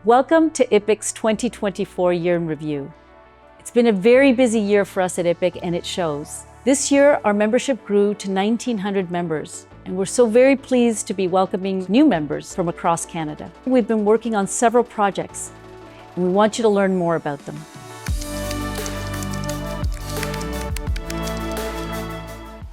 Welcome to IPIC's 2024 Year in Review. It's been a very busy year for us at IPIC, and it shows. This year, our membership grew to 1,900 members, and we're so very pleased to be welcoming new members from across Canada. We've been working on several projects, and we want you to learn more about them.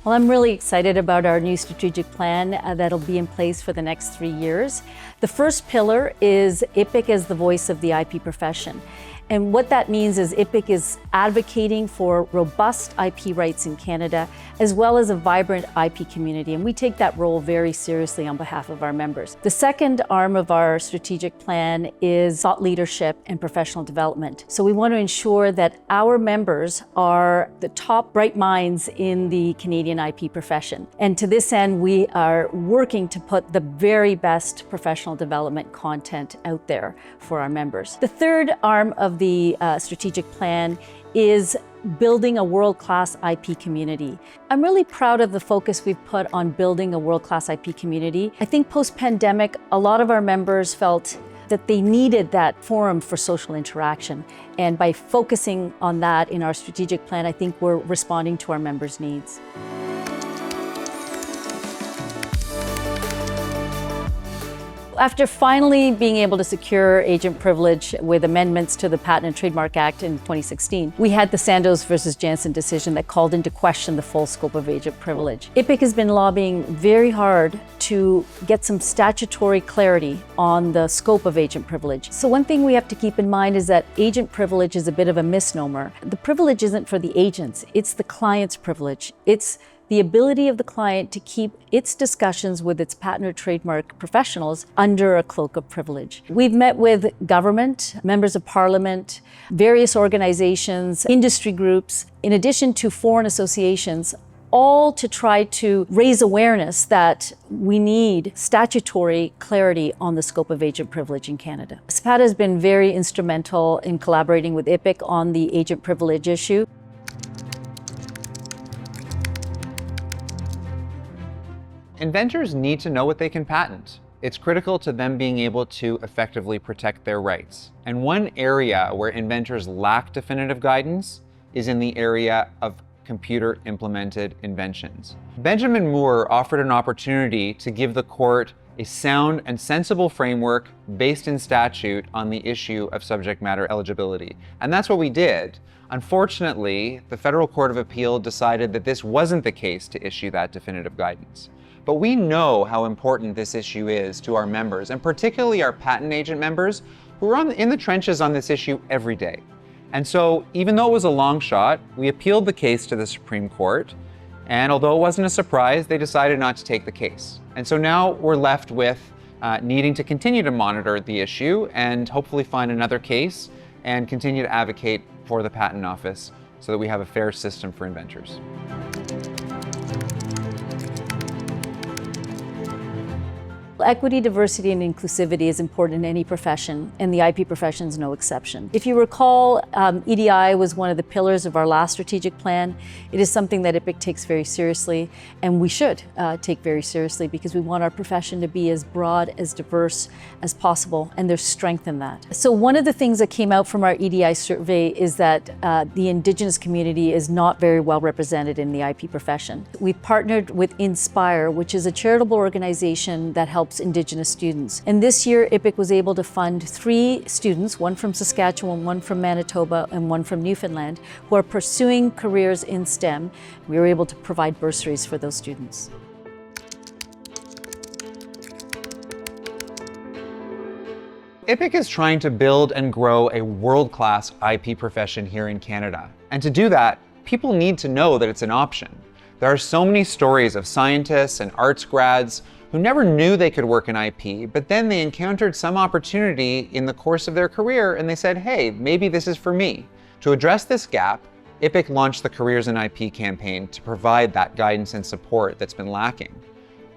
Well, I'm really excited about our new strategic plan that'll be in place for the next 3 years. The first pillar is IPIC as the voice of the IP profession. And what that means is IPIC is advocating for robust IP rights in Canada, as well as a vibrant IP community. And we take that role very seriously on behalf of our members. The second arm of our strategic plan is thought leadership and professional development. So we want to ensure that our members are the top bright minds in the Canadian IP profession. And to this end, we are working to put the very best professional development content out there for our members. The third arm of the strategic plan is building a world-class IP community. I'm really proud of the focus we've put on building a world-class IP community. I think post-pandemic, a lot of our members felt that they needed that forum for social interaction. And by focusing on that in our strategic plan, I think we're responding to our members' needs. After finally being able to secure agent privilege with amendments to the Patent and Trademark Act in 2016, we had the Sandoz versus Janssen decision that called into question the full scope of agent privilege. IPIC has been lobbying very hard to get some statutory clarity on the scope of agent privilege. So one thing we have to keep in mind is that agent privilege is a bit of a misnomer. The privilege isn't for the agents, it's the client's privilege. It's the ability of the client to keep its discussions with its patent or trademark professionals under a cloak of privilege. We've met with government, members of parliament, various organizations, industry groups, in addition to foreign associations, all to try to raise awareness that we need statutory clarity on the scope of agent privilege in Canada. SPAT has been very instrumental in collaborating with IPIC on the agent privilege issue. Inventors need to know what they can patent. It's critical to them being able to effectively protect their rights. And one area where inventors lack definitive guidance is in the area of computer-implemented inventions. Benjamin Moore offered an opportunity to give the court a sound and sensible framework based in statute on the issue of subject matter eligibility. And that's what we did. Unfortunately, the Federal Court of Appeal decided that this wasn't the case to issue that definitive guidance. But we know how important this issue is to our members, and particularly our patent agent members who are in the trenches on this issue every day. And so, even though it was a long shot, we appealed the case to the Supreme Court, and although it wasn't a surprise, they decided not to take the case. And so now we're left with needing to continue to monitor the issue and hopefully find another case and continue to advocate for the Patent Office so that we have a fair system for inventors. Equity, diversity, and inclusivity is important in any profession, and the IP profession is no exception. If you recall, EDI was one of the pillars of our last strategic plan. It is something that IPIC takes very seriously, and we should take very seriously because we want our profession to be as broad, as diverse as possible, and there's strength in that. So one of the things that came out from our EDI survey is that the Indigenous community is not very well represented in the IP profession. We've partnered with Inspire, which is a charitable organization that helps Indigenous students. And this year, IPIC was able to fund 3 students, one from Saskatchewan, one from Manitoba, and one from Newfoundland, who are pursuing careers in STEM. We were able to provide bursaries for those students. IPIC is trying to build and grow a world-class IP profession here in Canada. And to do that, people need to know that it's an option. There are so many stories of scientists and arts grads who never knew they could work in IP, but then they encountered some opportunity in the course of their career and they said, hey, maybe this is for me. To address this gap, IPIC launched the Careers in IP campaign to provide that guidance and support that's been lacking.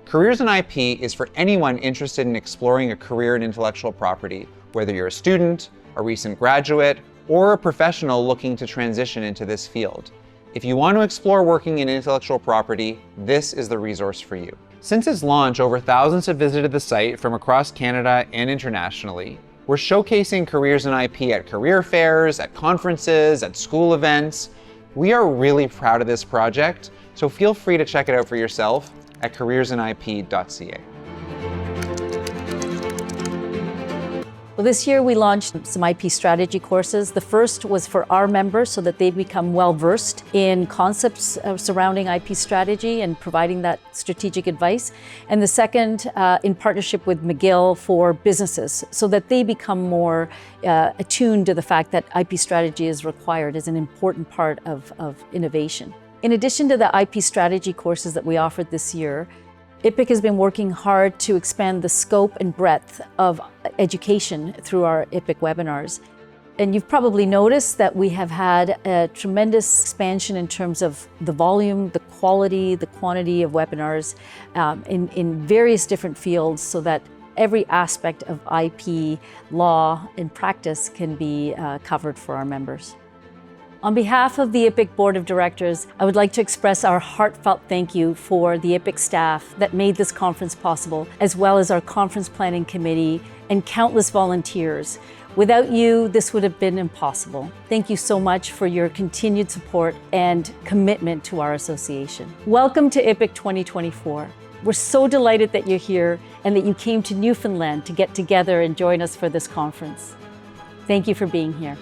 Careers in IP is for anyone interested in exploring a career in intellectual property, whether you're a student, a recent graduate, or a professional looking to transition into this field. If you want to explore working in intellectual property, this is the resource for you. Since its launch, over thousands have visited the site from across Canada and internationally. We're showcasing careers in IP at career fairs, at conferences, at school events. We are really proud of this project, so feel free to check it out for yourself at careersinip.ca. Well, this year we launched some IP strategy courses. The first was for our members so that they become well-versed in concepts surrounding IP strategy and providing that strategic advice. And the second, in partnership with McGill for businesses, so that they become more attuned to the fact that IP strategy is required as an important part of innovation. In addition to the IP strategy courses that we offered this year, IPIC has been working hard to expand the scope and breadth of education through our IPIC webinars. And you've probably noticed that we have had a tremendous expansion in terms of the volume, the quality, the quantity of webinars in various different fields, so that every aspect of IP, law, and practice can be covered for our members. On behalf of the IPIC Board of Directors, I would like to express our heartfelt thank you for the IPIC staff that made this conference possible, as well as our conference planning committee and countless volunteers. Without you, this would have been impossible. Thank you so much for your continued support and commitment to our association. Welcome to IPIC 2024. We're so delighted that you're here and that you came to Newfoundland to get together and join us for this conference. Thank you for being here.